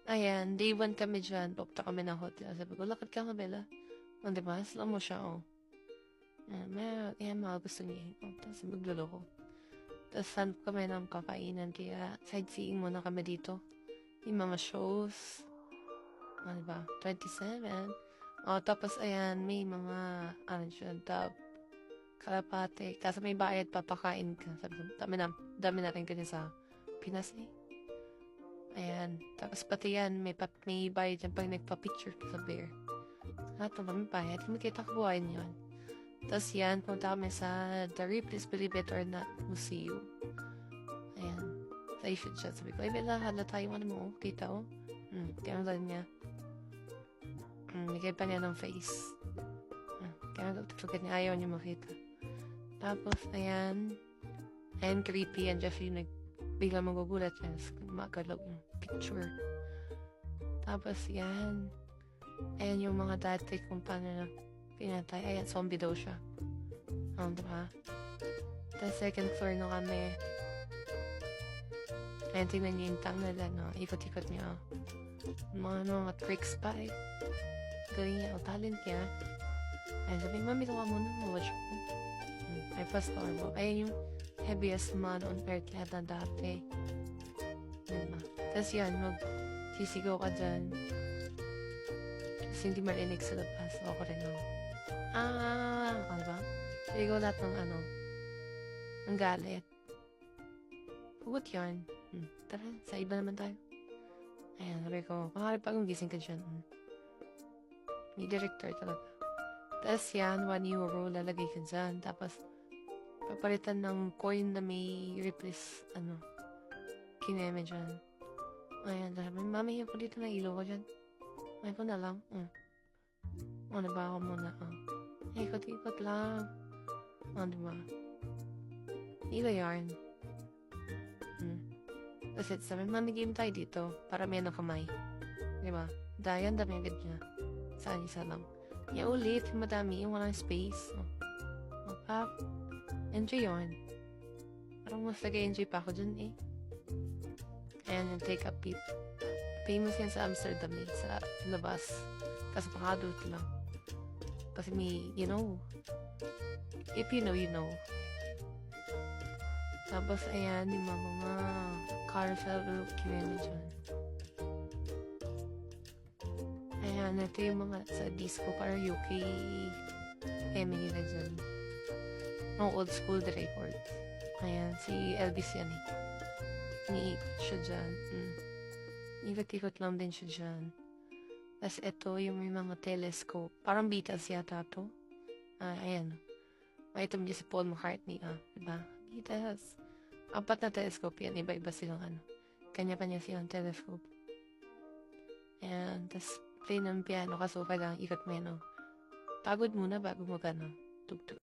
Ayan, day 1 kami dyan. Pupunta kami ng hotel. Sabi ko, lakad ka, Mabela. O, diba? Slow mo siya, oh. Ayan, mga gusto niya. Oh, tapos magluloko. Tapos hanap kami ng kakainan. Kaya sightseeing muna kami dito. Yung mga shows. O, diba? 27. O, tapos ayan, may mga, ano siya, kalapate. Kaso may bayad, papakain ka. Sabi ko, dami na rin ganyan sa Pinas eh. Ayan. Tapos pati yan, may bayad yan pag nagpa-picture ka sa bear. Lahat ng may bayad. Kung makita ko buhayin yun. Tapos yan, punta kami sa The Ripley's Believe It or Not Museum. Ayan. Sa Asian siya. Sabi ko, ay Bella, halata yung ano mo. Kita oh. Kaya lang niya. Bigay pa niya ng face. Kaya nagtutugad niya. Ayaw niya makita. Tapos, ayan. Ayan, creepy. And Jeffrey biglang magugulat yan. Magalaw yung picture. Tapos, yan. Ayan yung mga dati kung paano na pinatay. Ayan, zombie daw siya. Diba? Tapos, second floor na kami. Ayan, tingnan niyo yung tunnel, no? Ikot-ikot niya. Mga tricks pa, eh. Galing niya. Talent niya. Ayan, sabi, mami, ito ka muna. Watch mo. Ay, fast normal. Ayan yung heaviest man on earth lahat na dati. Diba? Tapos yan, sisigaw ka dyan. Tapos hindi marinig sa labas. Ako rin ako. Diba? Sisigaw lahat ng ang galit. Pugot yan. Tara, sa iba naman tayo. Ayan, sabi ko, makakari pa kung gising ka dyan. May director talaga. Tapos yan, €1 lalagay ka dyan. Tapos, papalitan ng coin na may replace, kineme dyan. Ayan, sabi, mami, yung dito na ilaw ko dyan. Ay ko na lang. Diba ako muna, ikot-ikot lang. Diba? Ilaw yarn. Kasi sabi, mami, game tayo dito para may kamay. Diba? Dayan, dami agad niya. Saan isa lang. Ulit, madami, yung walang space. Enjoy yun. Parang mas nag-enjoy pa ako dun eh. Ayan yung take a peep. Famous yan sa Amsterdam eh, sa labas. Kasi pakadult lang. Kasi may, if you know, you know. Tapos ayan, yung mga carousel kineme dyan. Ayan, ito yung mga sa disco, parang UK nila dyan. Old school the record. Ayan, si Elvis yan eh. Iniikot siya dyan. Ikot-ikot lang din siya dyan. Tapos ito yung may mga telescope. Parang Beatles yata to. Ayan. Ito mo dyan si Paul McCartney. Diba? Beatles. 4 na telescope yan. Iba-iba silang Kanya-kanya silang telescope. Ayan. Tapos play ng piano. Kaso kailangan ikot mo yan. Pagod muna bago mo tugtog.